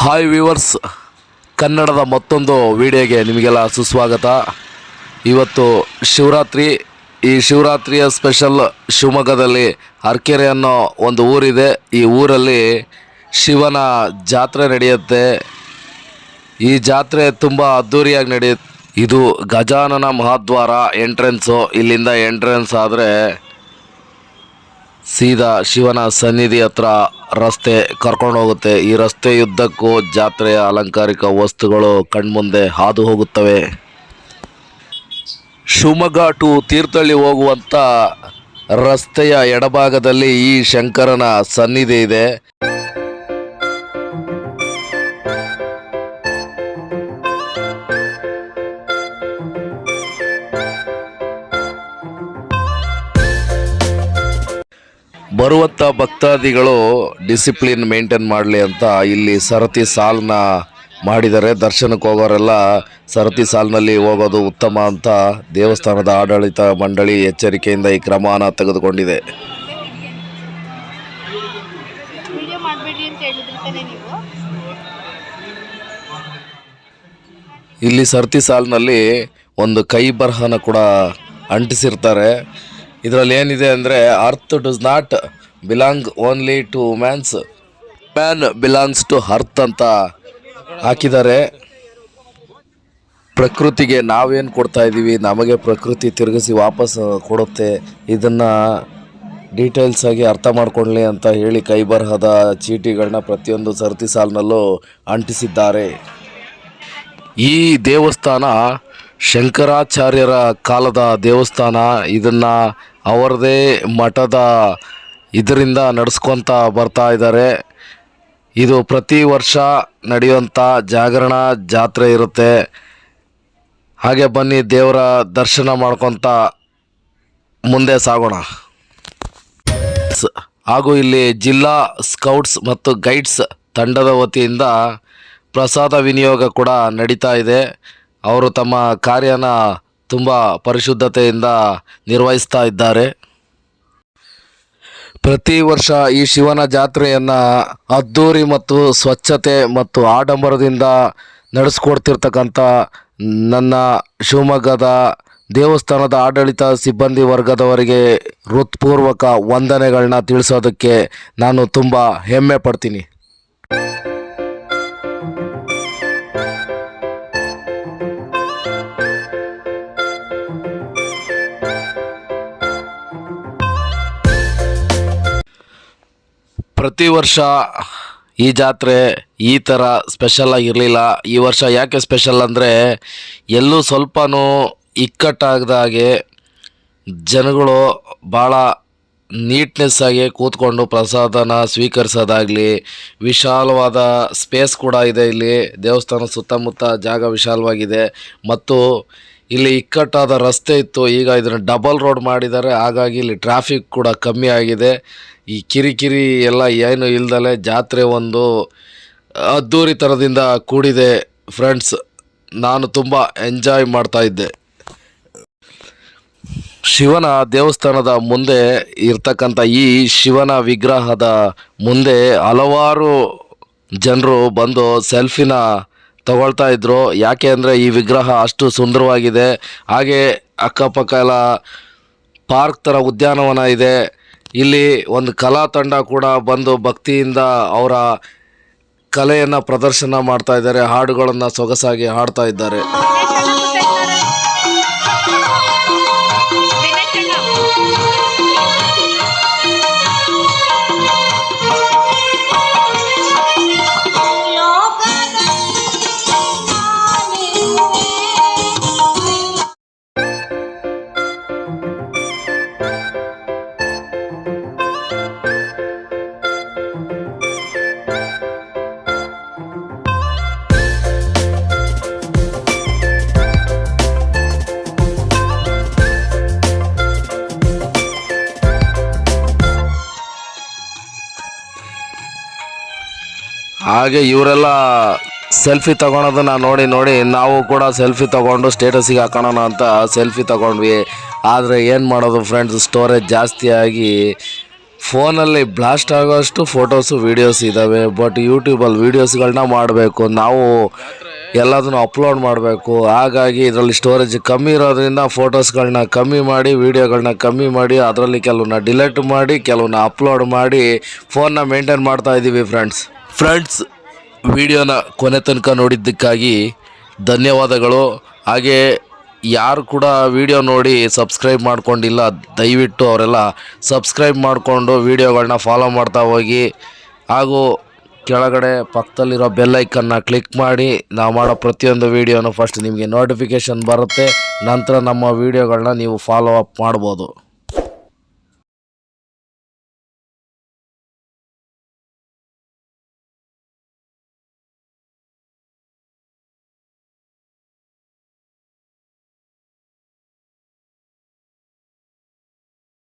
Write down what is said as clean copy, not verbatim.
Hi viewers, ಕನ್ನಡದ ಮತ್ತೊಂದು ವಿಡಿಯೋಗೆ ನಿಮಗೆಲ್ಲ ಸುಸ್ವಾಗತ. ಇವತ್ತು ಶಿವರಾತ್ರಿ. ಈ ಶಿವರಾತ್ರಿಯ ಸ್ಪೆಷಲ್ ಶಿವಮೊಗ್ಗದಲ್ಲಿ ಅರ್ಕೆರೆ ಅನ್ನೋ ಒಂದು ಊರಿದೆ. ಈ ಊರಲ್ಲಿ ಶಿವನ ಜಾತ್ರೆ ನಡೆಯುತ್ತೆ. ಈ ಜಾತ್ರೆ ತುಂಬ ಅದ್ಧೂರಿಯಾಗಿ ನಡೆಯುತ್ತೆ. ಇದು ಗಜಾನನ ಮಹಾದ್ವಾರ ಎಂಟ್ರೆನ್ಸು. ಇಲ್ಲಿಂದ ಎಂಟ್ರೆನ್ಸ್ ಆದರೆ ಸೀದಾ ಶಿವನ ಸನ್ನಿಧಿ ಹತ್ರ ರಸ್ತೆ ಕರ್ಕೊಂಡು ಹೋಗುತ್ತೆ. ಈ ರಸ್ತೆಯುದ್ದಕ್ಕೂ ಜಾತ್ರೆಯ ಅಲಂಕಾರಿಕ ವಸ್ತುಗಳು ಕಣ್ಮುಂದೆ ಹಾದು ಹೋಗುತ್ತವೆ. ಶಿವಮೊಗ್ಗ ಟು ತೀರ್ಥಹಳ್ಳಿ ಹೋಗುವಂಥ ರಸ್ತೆಯ ಎಡಭಾಗದಲ್ಲಿ ಈ ಶಂಕರನ ಸನ್ನಿಧಿ ಇದೆ. ಬರುವಂಥ ಭಕ್ತಾದಿಗಳು ಡಿಸಿಪ್ಲಿನ್ ಮೇಂಟೈನ್ ಮಾಡಲಿ ಅಂತ ಇಲ್ಲಿ ಸರತಿ ಸಾಲನ್ನ ಮಾಡಿದ್ದಾರೆ. ದರ್ಶನಕ್ಕೆ ಹೋಗೋರೆಲ್ಲ ಸರತಿ ಸಾಲಿನಲ್ಲಿ ಹೋಗೋದು ಉತ್ತಮ ಅಂತ ದೇವಸ್ಥಾನದ ಆಡಳಿತ ಮಂಡಳಿ ಎಚ್ಚರಿಕೆಯಿಂದ ಈ ಕ್ರಮನ ತೆಗೆದುಕೊಂಡಿದೆ. ಇಲ್ಲಿ ಸರತಿ ಸಾಲಿನಲ್ಲಿ ಒಂದು ಕೈ ಬರಹನ ಕೂಡ ಅಂಟಿಸಿರ್ತಾರೆ. ಇದರಲ್ಲಿ ಏನಿದೆ ಅಂದರೆ, earth does not belong only to womens, man belongs to earth ಅಂತ ಹಾಕಿದ್ದಾರೆ. ಪ್ರಕೃತಿಗೆ ನಾವೇನು ಕೊಡ್ತಾ ಇದ್ದೀವಿ, ನಮಗೆ ಪ್ರಕೃತಿ ತಿರುಗಿಸಿ ವಾಪಸ್ ಕೊಡುತ್ತೆ. ಇದನ್ನು ಡೀಟೇಲ್ಸ್ ಆಗಿ ಅರ್ಥ ಮಾಡ್ಕೊಳ್ಳಿ ಅಂತ ಹೇಳಿ ಕೈ ಬರಹದ ಚೀಟಿಗಳನ್ನ ಪ್ರತಿಯೊಂದು ಸರತಿ ಸಾಲಿನಲ್ಲೂ ಅಂಟಿಸಿದ್ದಾರೆ. ಈ ದೇವಸ್ಥಾನ ಶಂಕರಾಚಾರ್ಯರ ಕಾಲದ ದೇವಸ್ಥಾನ. ಇದನ್ನು ಅವರದೇ ಮಠದ ಇದರಿಂದ ನಡೆಸ್ಕೊತ ಬರ್ತಾ ಇದ್ದಾರೆ. ಇದು ಪ್ರತಿ ವರ್ಷ ನಡೆಯುವಂಥ ಜಾಗರಣ ಜಾತ್ರೆ ಇರುತ್ತೆ. ಹಾಗೆ ಬನ್ನಿ ದೇವರ ದರ್ಶನ ಮಾಡ್ಕೊತ ಮುಂದೆ ಸಾಗೋಣ. ಹಾಗೂ ಇಲ್ಲಿ ಜಿಲ್ಲಾ ಸ್ಕೌಟ್ಸ್ ಮತ್ತು ಗೈಡ್ಸ್ ತಂಡದ ವತಿಯಿಂದ ಪ್ರಸಾದ ವಿನಿಯೋಗ ಕೂಡ ನಡೀತಾ ಇದೆ. ಅವರು ತಮ್ಮ ಕಾರ್ಯನ ತುಂಬ ಪರಿಶುದ್ಧತೆಯಿಂದ ನಿರ್ವಹಿಸ್ತಾ ಇದ್ದಾರೆ. ಪ್ರತಿ ವರ್ಷ ಈ ಶಿವನ ಜಾತ್ರೆಯನ್ನು ಅದ್ಧೂರಿ ಮತ್ತು ಸ್ವಚ್ಛತೆ ಮತ್ತು ಆಡಂಬರದಿಂದ ನಡೆಸ್ಕೊಡ್ತಿರ್ತಕ್ಕಂಥ ನನ್ನ ಶಿವಮೊಗ್ಗದ ದೇವಸ್ಥಾನದ ಆಡಳಿತ ಸಿಬ್ಬಂದಿ ವರ್ಗದವರಿಗೆ ಹೃತ್ಪೂರ್ವಕ ವಂದನೆಗಳನ್ನ ತಿಳಿಸೋದಕ್ಕೆ ನಾನು ತುಂಬ ಹೆಮ್ಮೆ ಪಡ್ತೀನಿ. ಪ್ರತಿ ವರ್ಷ ಈ ಜಾತ್ರೆ ಈ ಥರ ಸ್ಪೆಷಲ್ ಆಗಿರಲಿಲ್ಲ. ಈ ವರ್ಷ ಯಾಕೆ ಸ್ಪೆಷಲ್ ಅಂದರೆ, ಎಲ್ಲೂ ಸ್ವಲ್ಪನೂ ಇಕ್ಕಟ್ಟಾಗದ ಹಾಗೆ ಜನಗಳು ಭಾಳ ನೀಟ್ನೆಸ್ ಆಗಿ ಕೂತ್ಕೊಂಡು ಪ್ರಸಾದನ ಸ್ವೀಕರಿಸೋದಾಗಲಿ, ವಿಶಾಲವಾದ ಸ್ಪೇಸ್ ಕೂಡ ಇದೆ. ಇಲ್ಲಿ ದೇವಸ್ಥಾನ ಸುತ್ತಮುತ್ತ ಜಾಗ ವಿಶಾಲವಾಗಿದೆ ಮತ್ತು ಇಲ್ಲಿ ಇಕ್ಕಟ್ಟಾದ ರಸ್ತೆ ಇತ್ತು. ಈಗ ಇದನ್ನು ಡಬಲ್ ರೋಡ್ ಮಾಡಿದ್ದಾರೆ. ಹಾಗಾಗಿ ಇಲ್ಲಿ ಟ್ರಾಫಿಕ್ ಕೂಡ ಕಮ್ಮಿ ಆಗಿದೆ. ಈ ಕಿರಿಕಿರಿ ಎಲ್ಲ ಏನು ಇಲ್ದಲೆ ಜಾತ್ರೆ ಒಂದು ಅದ್ಧೂರಿ ಥರದಿಂದ ಕೂಡಿದೆ. ಫ್ರೆಂಡ್ಸ್, ನಾನು ತುಂಬ ಎಂಜಾಯ್ ಮಾಡ್ತಾ ಇದ್ದೆ. ಶಿವನ ದೇವಸ್ಥಾನದ ಮುಂದೆ ಇರ್ತಕ್ಕಂಥ ಈ ಶಿವನ ವಿಗ್ರಹದ ಮುಂದೆ ಹಲವಾರು ಜನರು ಬಂದು ಸೆಲ್ಫಿನ ತಗೊಳ್ತಾ ಇದ್ದರು. ಯಾಕೆ ಅಂದರೆ ಈ ವಿಗ್ರಹ ಅಷ್ಟು ಸುಂದರವಾಗಿದೆ. ಹಾಗೆ ಅಕ್ಕಪಕ್ಕ ಎಲ್ಲ ಪಾರ್ಕ್ ಥರ ಉದ್ಯಾನವನ ಇದೆ. ಇಲ್ಲಿ ಒಂದು ಕಲಾ ತಂಡ ಕೂಡ ಬಂದು ಭಕ್ತಿಯಿಂದ ಅವರ ಕಲೆಯನ್ನು ಪ್ರದರ್ಶನ ಮಾಡ್ತಾ ಇದ್ದಾರೆ. ಹಾಡುಗಳನ್ನು ಸೊಗಸಾಗಿ ಹಾಡ್ತಾ ಇದ್ದಾರೆ. ಹಾಗೆ ಇವರೆಲ್ಲ ಸೆಲ್ಫಿ ತಗೊಳೋದನ್ನು ನೋಡಿ ನಾವು ಕೂಡ ಸೆಲ್ಫಿ ತೊಗೊಂಡು ಸ್ಟೇಟಸಿಗೆ ಹಾಕೋಣ ಅಂತ ಸೆಲ್ಫಿ ತೊಗೊಂಡ್ವಿ. ಆದರೆ ಏನು ಮಾಡೋದು ಫ್ರೆಂಡ್ಸ್, ಸ್ಟೋರೇಜ್ ಜಾಸ್ತಿ ಆಗಿ ಫೋನಲ್ಲಿ ಬ್ಲಾಸ್ಟ್ ಆಗೋಷ್ಟು ಫೋಟೋಸು ವೀಡಿಯೋಸ್ ಇದ್ದಾವೆ. ಬಟ್ ಯೂಟ್ಯೂಬಲ್ಲಿ ವೀಡಿಯೋಸ್ಗಳನ್ನ ಮಾಡಬೇಕು, ನಾವು ಎಲ್ಲದನ್ನು ಅಪ್ಲೋಡ್ ಮಾಡಬೇಕು. ಹಾಗಾಗಿ ಇದರಲ್ಲಿ ಸ್ಟೋರೇಜ್ ಕಮ್ಮಿ ಇರೋದ್ರಿಂದ ಫೋಟೋಸ್ಗಳನ್ನ ಕಮ್ಮಿ ಮಾಡಿ, ವೀಡಿಯೋಗಳನ್ನ ಕಮ್ಮಿ ಮಾಡಿ, ಅದರಲ್ಲಿ ಕೆಲವನ್ನ ಡಿಲೀಟ್ ಮಾಡಿ, ಕೆಲವನ್ನ ಅಪ್ಲೋಡ್ ಮಾಡಿ ಫೋನ್ನ ಮೇಂಟೈನ್ ಮಾಡ್ತಾ ಇದ್ದೀವಿ ಫ್ರೆಂಡ್ಸ್ ವಿಡಿಯೋನ ಕೊನೆ ತನಕ ನೋಡಿದ್ದಕ್ಕಾಗಿ ಧನ್ಯವಾದಗಳು. ಹಾಗೆ ಯಾರು ಕೂಡ ವಿಡಿಯೋ ನೋಡಿ ಸಬ್ಸ್ಕ್ರೈಬ್ ಮಾಡ್ಕೊಂಡಿಲ್ಲ, ದಯವಿಟ್ಟು ಅವರೆಲ್ಲ ಸಬ್ಸ್ಕ್ರೈಬ್ ಮಾಡಿಕೊಂಡು ವಿಡಿಯೋಗಳನ್ನ ಫಾಲೋ ಮಾಡ್ತಾ ಹೋಗಿ. ಹಾಗೂ ಕೆಳಗಡೆ ಪಕ್ಕದಲ್ಲಿರೋ ಬೆಲ್ ಐಕನ್ನ ಕ್ಲಿಕ್ ಮಾಡಿ, ನಾವು ಮಾಡೋ ಪ್ರತಿಯೊಂದು ವೀಡಿಯೋನು ಫಸ್ಟ್ ನಿಮಗೆ ನೋಟಿಫಿಕೇಷನ್ ಬರುತ್ತೆ. ನಂತರ ನಮ್ಮ ವೀಡಿಯೋಗಳನ್ನ ನೀವು ಫಾಲೋ ಅಪ್ ಮಾಡ್ಬೋದು.